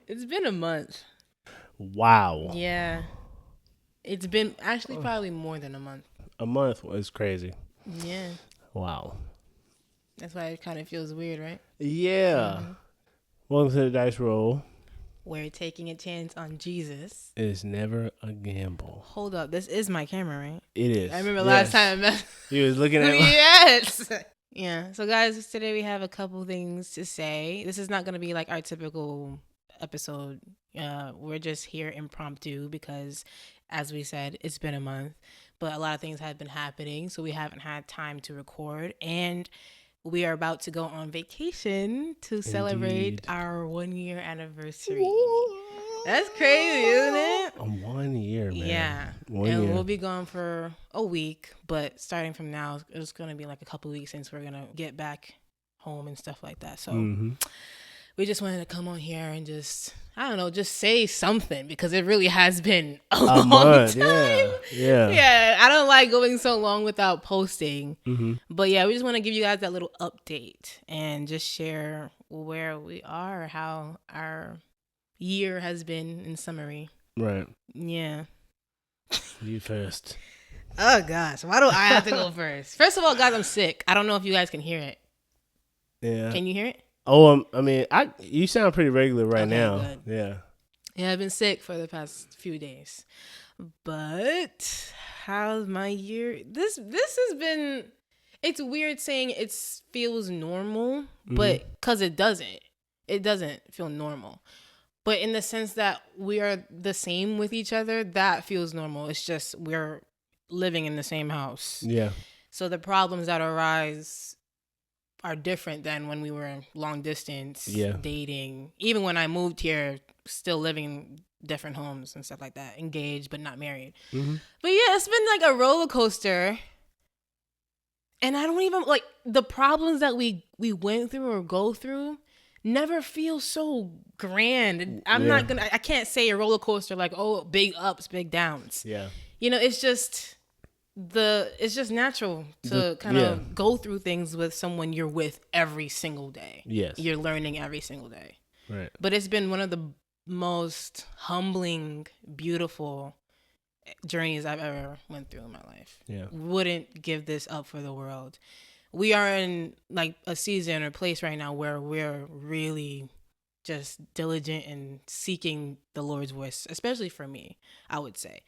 It's been a month. Wow. Yeah. It's been actually probably more than a month. A month was crazy. Yeah. Wow. That's why it kind of feels weird, right? Yeah. Mm-hmm. Welcome to the Dice Roll. We're taking a chance on Jesus. It's never a gamble. Hold up. This is my camera, right? It is. I remember last time I met. You was looking at Yes. Yeah. So, guys, today we have a couple things to say. This is not going to be like our typical episode. We're just here impromptu because, as we said, it's been a month, but a lot of things have been happening, so we haven't had time to record. And we are about to go on vacation to celebrate our 1 year anniversary. That's crazy, isn't it? 1 year, man. Yeah. 1 and year. we'll be gone for a week, but starting from now, it's going to be like a couple weeks since we're going to get back home and stuff like that. So we just wanted to come on here and just, I don't know, just say something because it really has been a long month, time. Yeah. Yeah, I don't like going so long without posting. Mm-hmm. But yeah, we just want to give you guys that little update and just share where we are, how our year has been in summary. Right. Yeah. You first. Oh gosh, why do I have to go first? First of all, guys, I'm sick. I don't know if you guys can hear it. Yeah. Can you hear it? Oh, you sound pretty regular right Okay, now. good. Yeah. Yeah, I've been sick for the past few days. But how's my year? This has been. It's weird saying it feels normal, but because it doesn't feel normal. But in the sense that we are the same with each other, that feels normal. It's just we're living in the same house. Yeah. So the problems that arise are different than when we were long distance dating. Even when I moved here, still living in different homes and stuff like that. Engaged, but not married. Mm-hmm. But yeah, it's been like a roller coaster. And I don't even, like, the problems that we went through or go through never feel so grand. I can't say a roller coaster like, oh, big ups, big downs. Yeah. You know, it's just natural to kind of go through things with someone you're with every single day. Yes. You're learning every single day. Right. But it's been one of the most humbling, beautiful journeys I've ever went through in my life. Yeah. Wouldn't give this up for the world. We are in like a season or place right now where we're really just diligent in seeking the Lord's voice, especially for me, I would say.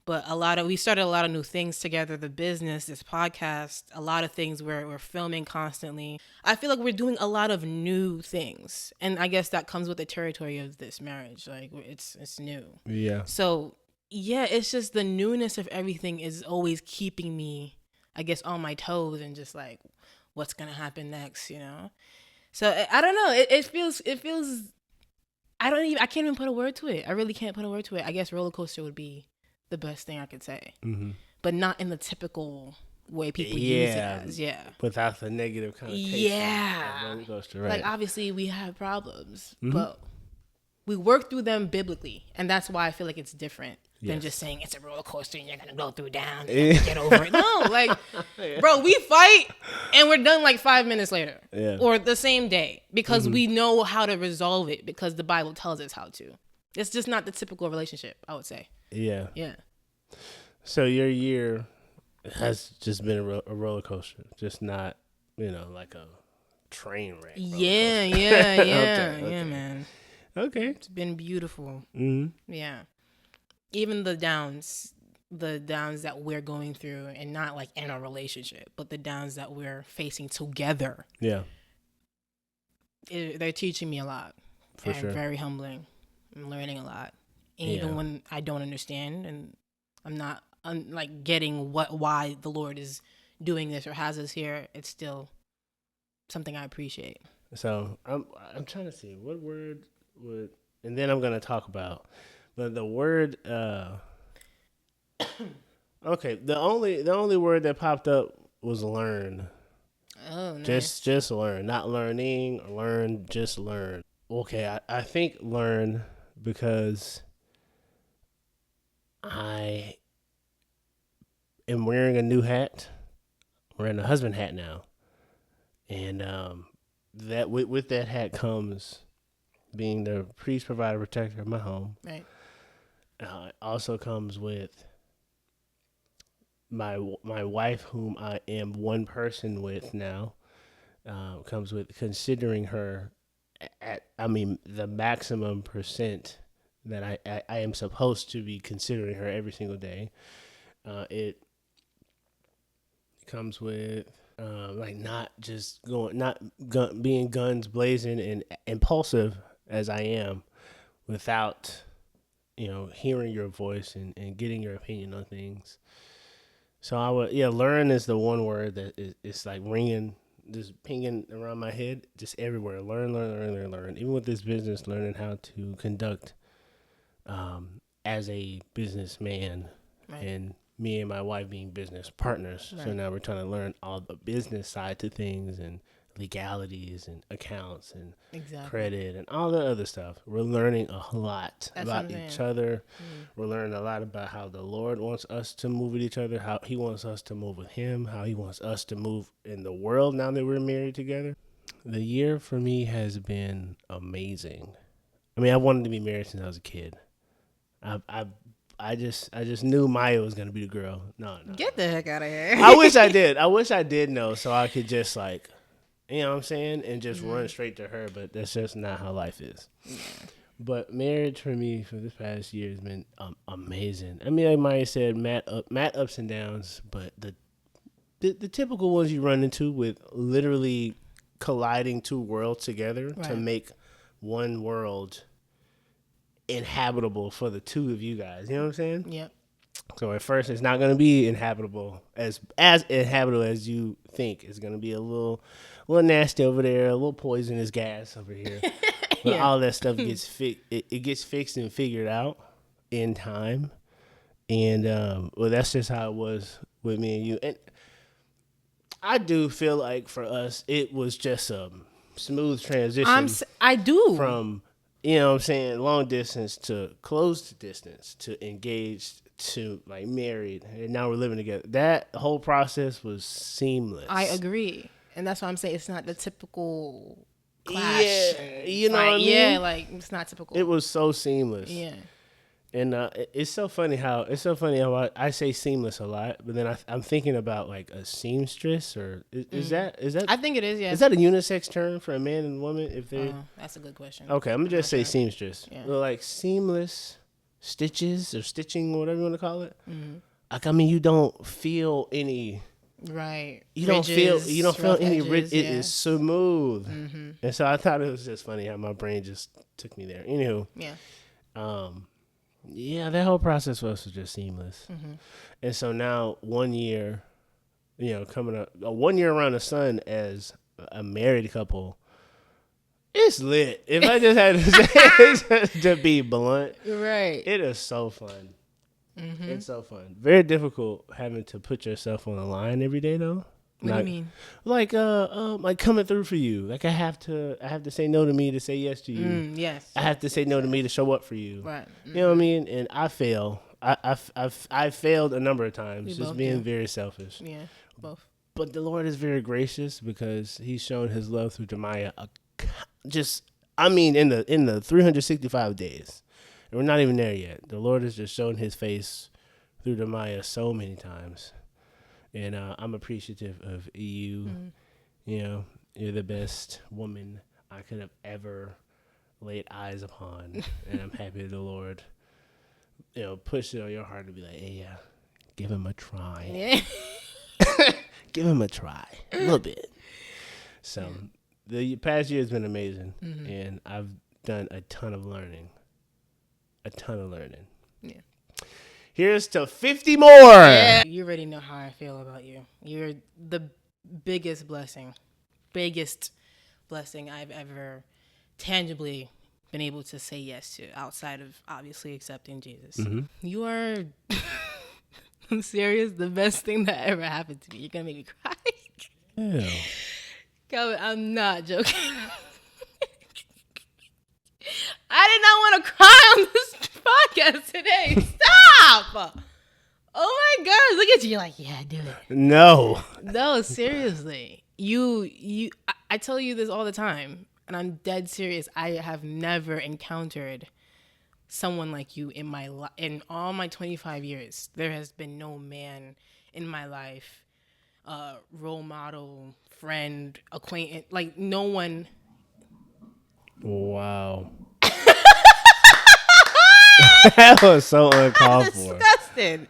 But we started a lot of new things together, the business, this podcast, a lot of things we're filming constantly. I feel like we're doing a lot of new things. And I guess that comes with the territory of this marriage. Like it's new. Yeah. So yeah, it's just the newness of everything is always keeping me, I guess, on my toes and just like, what's going to happen next, you know? So I don't know. It feels, I can't even put a word to it. I really can't put a word to it. I guess roller coaster would be the best thing I could say, but not in the typical way people use it as. Yeah, without the negative connotation. Yeah, of roller coaster, right? Like obviously we have problems, but we work through them biblically, and that's why I feel like it's different than just saying it's a roller coaster and you're gonna go through down and get over it. No, like, bro, we fight and we're done like 5 minutes later, or the same day, because we know how to resolve it because the Bible tells us how to. It's just not the typical relationship, I would say. Yeah. Yeah. So your year has just been a roller coaster, just not, like a train wreck. Yeah, Okay. man. Okay. It's been beautiful. Mm-hmm. Yeah. Even the downs that we're going through, and not like in a relationship, but the downs that we're facing together. Yeah. They're teaching me a lot. For sure. Very humbling. I'm learning a lot. And even when I don't understand and I'm not like getting why the Lord is doing this or has us here, it's still something I appreciate. So I'm trying to see what word would, and then I'm gonna talk about, but the word. Okay, the only word that popped up was learn. Oh, nice. Just learn, not learning or learn, just learn. Okay, I think learn because I am wearing a new hat. I'm wearing a husband hat now, and that with that hat comes being the priest, provider, protector of my home. Right. It also comes with my wife, whom I am one person with now. Comes with considering her at the maximum percent that I am supposed to be considering her every single day. It comes with like not just being guns blazing and impulsive as I am, without hearing your voice and getting your opinion on things. So I would learn is the one word that is like ringing, just pinging around my head, just everywhere. Learn. Even with this business, learning how to conduct as a businessman, Right. and me and my wife being business partners. Right. So now we're trying to learn all the business side to things and legalities and accounts and credit and all the other stuff. We're learning a lot about each other. We're learning a lot about how the Lord wants us to move with each other, how he wants us to move with him, how he wants us to move in the world now that we're married together. The year for me has been amazing. I mean, I wanted to be married since I was a kid. I just knew Maya was gonna be the girl. No. Get the heck out of here. I wish I did. I wish I did know, so I could just like, you know what I'm saying, and just run straight to her. But that's just not how life is. Yeah. But marriage for me for this past year has been amazing. I mean, like Maya said, mad ups and downs, but the typical ones you run into with literally colliding two worlds together to make one world inhabitable for the two of you guys. You know what I'm saying? Yep. So at first it's not going to be inhabitable as inhabitable as you think. It's going to be a little nasty over there, a little poisonous gas over here. But all that stuff gets it gets fixed and figured out in time. And well, that's just how it was with me and you. And I do feel like for us it was just a smooth transition. I do. From, you know what I'm saying, long distance to close distance to engaged to like married, and now we're living together. That whole process was seamless. I agree. And that's why I'm saying it's not the typical clash. Yeah, you know what I mean? Yeah, like it's not typical. It was so seamless. Yeah. And it's so funny how I say seamless a lot, but then I'm thinking about like a seamstress, or is that I think it is. Yeah. Is that a unisex term for a man and woman? If they that's a good question. Okay, I'm gonna just say seamstress. Yeah. Well, like seamless stitches or stitching, or whatever you want to call it. Mm-hmm. Like, I mean, you don't feel any. Right. You don't feel any ridge. It is smooth. Mm-hmm. And so I thought it was just funny how my brain just took me there. Anywho. Yeah. Yeah, that whole process for us was just seamless. Mm-hmm. And so now 1 year, coming up, 1 year around the sun as a married couple, it's lit. If I just had to say, to be blunt, right, it is so fun. Mm-hmm. It's so fun. Very difficult having to put yourself on the line every day, though. What do you mean? Like coming through for you. Like I have to say no to me to say yes to you. Yes. I have to say no to me to show up for you. Right. Mm-hmm. You know what I mean? And I fail. I failed a number of times, just being very selfish. Yeah, both. But the Lord is very gracious because He's shown His love through Damahya. In the 365 days, and we're not even there yet. The Lord has just shown His face through Damahya so many times. And I'm appreciative of you. Mm. You know, you're the best woman I could have ever laid eyes upon. And I'm happy the Lord, pushed it on your heart to be like, hey, give him a try. Yeah. Give him a try. A little bit. So the past year has been amazing. Mm-hmm. And I've done a ton of learning. Yeah. Here's to 50 more. Yeah. You already know how I feel about you. You're the biggest blessing I've ever tangibly been able to say yes to, outside of obviously accepting Jesus. Mm-hmm. You are, I'm serious, the best thing that ever happened to me. You're going to make me cry. Yeah. Calvin, I'm not joking. I did not want to cry on this podcast today. Stop! Oh my gosh, look at you. You're like, yeah, do it. No, seriously. I tell you this all the time. And I'm dead serious. I have never encountered someone like you in my in all my 25 years. There has been no man in my life, role model, friend, acquaintance, like no one. Wow. That was so uncalled for. Disgusted.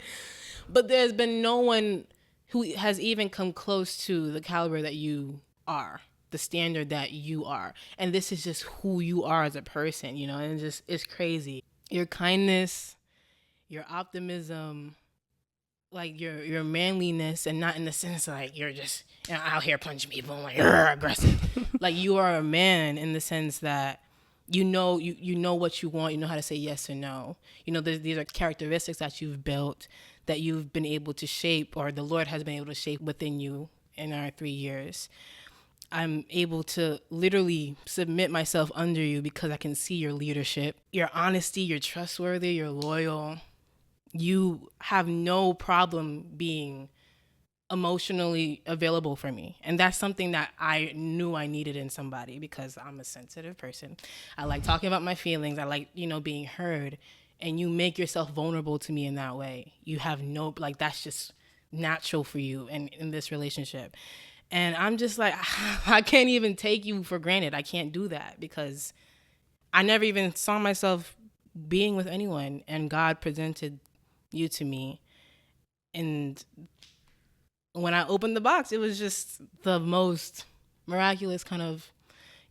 But there's been no one who has even come close to the caliber that you are, the standard that you are. And this is just who you are as a person, you know, and it's crazy. Your kindness, your optimism, like your manliness, and not in the sense like you're just, you know, out here punching people like aggressive. Like you are a man in the sense that you know what you want, you know how to say yes or no. You know, these are characteristics that you've built, that you've been able to shape, or the Lord has been able to shape within you in our 3 years. I'm able to literally submit myself under you because I can see your leadership, your honesty, you're trustworthy, you're loyal. You have no problem being emotionally available for me. And that's something that I knew I needed in somebody because I'm a sensitive person. I like talking about my feelings. I like, you know, being heard. And you make yourself vulnerable to me in that way. You have no, like, that's just natural for you in this relationship. And I'm just like, I can't even take you for granted. I can't do that because I never even saw myself being with anyone. And God presented you to me. And when I opened the box, it was just the most miraculous kind of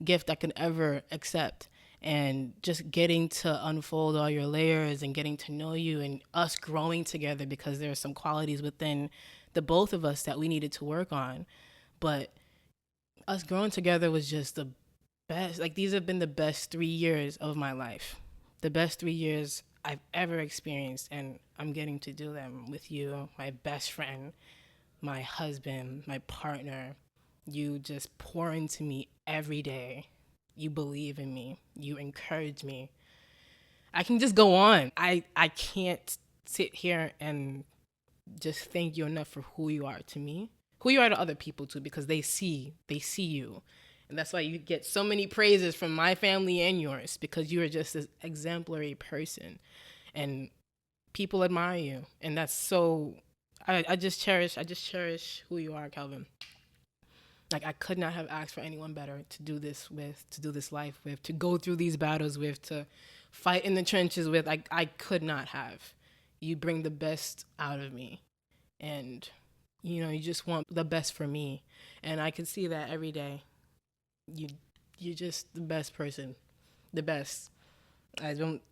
gift I could ever accept. And just getting to unfold all your layers and getting to know you and us growing together because there are some qualities within the both of us that we needed to work on. But us growing together was just the best. Like, these have been the best 3 years of my life. The best 3 years I've ever experienced. And I'm getting to do them with you, my best friend, my husband, my partner. You just pour into me every day. You believe in me. You encourage me. I can just go on. I can't sit here and just thank you enough for who you are to me, who you are to other people too, because they see you. And that's why you get so many praises from my family and yours, because you are just this exemplary person and people admire you. And that's so, I just cherish who you are, Calvin. Like, I could not have asked for anyone better to do this with, to do this life with, to go through these battles with, to fight in the trenches with. I could not have. You bring the best out of me. And, you know, you just want the best for me. And I can see that every day. You're just the best person. The best. I don't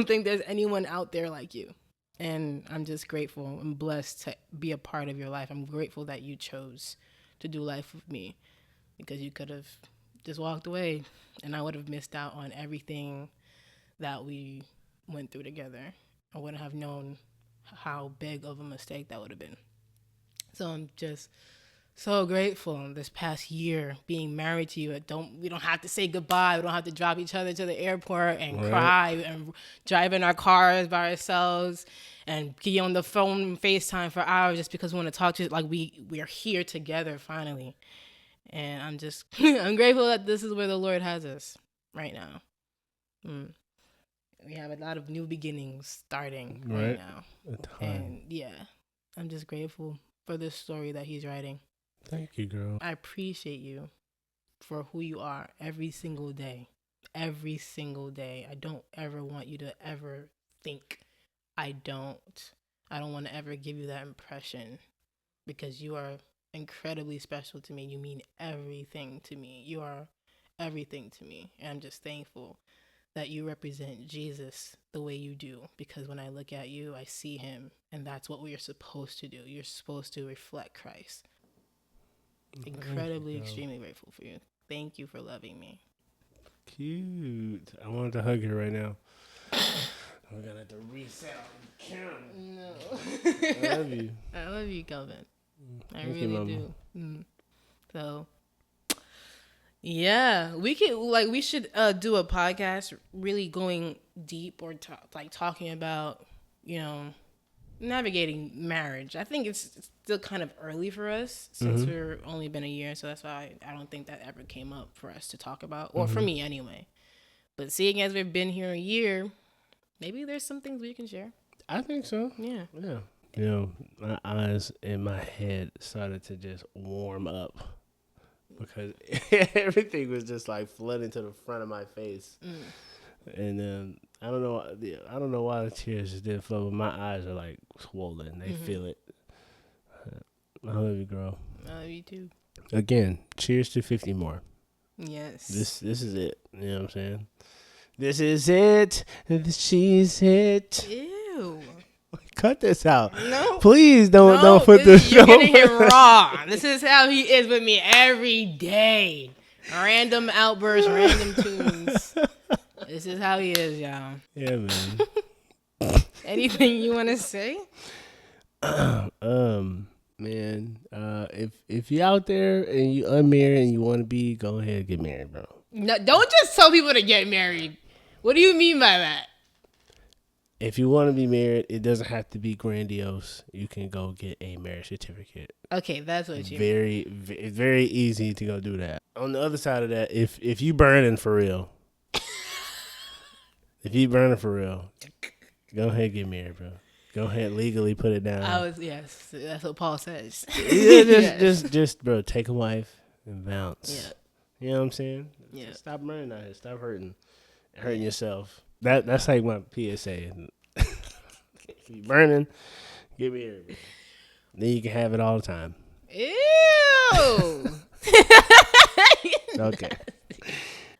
think there's anyone out there like you. And I'm just grateful. I'm blessed to be a part of your life. I'm grateful that you chose to do life with me, because you could have just walked away and I would have missed out on everything that we went through together. I wouldn't have known how big of a mistake that would have been. So I'm just so grateful this past year being married to you. We don't have to say goodbye. We don't have to drop each other to the airport and cry and drive in our cars by ourselves and be on the phone and FaceTime for hours just because we want to talk to you. Like, we are here together finally. And I'm just I'm grateful that this is where the Lord has us right now. We have a lot of new beginnings starting right now. And yeah, I'm just grateful for this story that he's writing. Thank you, girl. I appreciate you for who you are every single day. Every single day. I don't ever want you to ever think I don't want to ever give you that impression, because you are incredibly special to me. You mean everything to me. You are everything to me. And I'm just thankful that you represent Jesus the way you do, because when I look at you, I see him, and that's what we are supposed to do. You're supposed to reflect Christ. Incredibly, extremely grateful for you. Thank you for loving me. Cute. I wanted to hug her right now. We're gonna have to reset on camera. No. I love you. I love you, Kelvin. I Thank really you, do. So, yeah, we should do a podcast really going deep, or talking about, you know, navigating marriage. I think it's still kind of early for us since we're only been a year, so that's why I don't think that ever came up for us to talk about, or for me anyway. But seeing as we've been here a year, maybe there's some things we can share. I think so. Yeah. Yeah. You know, my eyes and my head started to just warm up because everything was just like flooding to the front of my face. And I don't know why the tears just didn't flow, but my eyes are like swollen. They feel it. I love you, girl. I love you too. Again, cheers to 50 more. Yes. This is it. You know what I'm saying? This is it. She's it. Ew. Cut this out. No. Please don't put this. You're getting it wrong. This is how he is with me every day. Random outbursts, random tunes. This is how he is, y'all. Yeah, man. Anything you want to say? Man, if you're out there and you unmarried and you want to be, go ahead and get married, bro. No, don't just tell people to get married. What do you mean by that? If you want to be married, it doesn't have to be grandiose. You can go get a marriage certificate. Okay, that's what you mean. It's very easy to go do that. On the other side of that, if you burning for real, go ahead and get married, bro. Go ahead, legally put it down. Yes, that's what Paul says. Just, bro, take a wife and bounce. Yeah. You know what I'm saying? Yeah. Stop running out here. Stop hurting yourself. That's like my PSA. If you burning, get married, bro. Then you can have it all the time. Ew. Okay.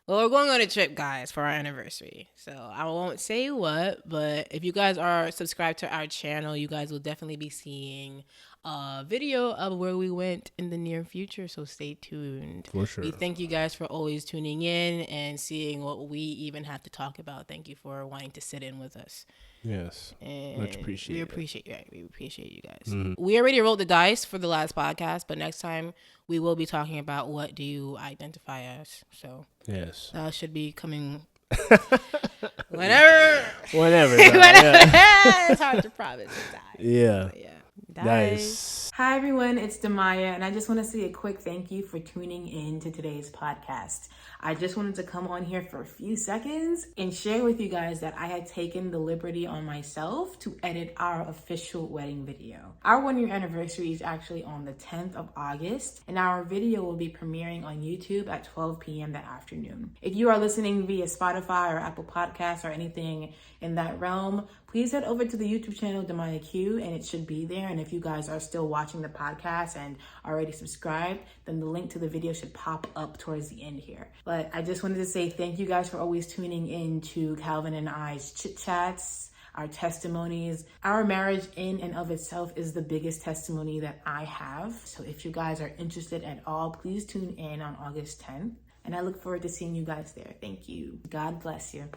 Well, we're going on a trip, guys, for our anniversary. So I won't say what, but if you guys are subscribed to our channel, you guys will definitely be seeing a video of where we went in the near future. So stay tuned. For sure. We thank you guys for always tuning in and seeing what we even have to talk about. Thank you for wanting to sit in with us. Yes. And much appreciated. We appreciate you guys. We already rolled the dice for the last podcast, but next time we will be talking about what do you identify as. So yes, that should be coming whenever. Yeah. It's hard to promise. Yeah. Dice. Hi everyone, it's Damahya, and I just want to say a quick thank you for tuning in to today's podcast. I just wanted to come on here for a few seconds and share with you guys that I had taken the liberty on myself to edit our official wedding video. Our 1 year anniversary is actually on the 10th of August, and our video will be premiering on YouTube at 12 p.m. that afternoon. If you are listening via Spotify or Apple Podcasts or anything in that realm, please head over to the YouTube channel Damahya Q, and it should be there. And if you guys are still watching the podcast and already subscribed, then the link to the video should pop up towards the end here. But I just wanted to say thank you guys for always tuning in to Calvin and I's chit chats, our testimonies. Our marriage in and of itself is the biggest testimony that I have. So if you guys are interested at all, please tune in on August 10th. And I look forward to seeing you guys there. Thank you. God bless you.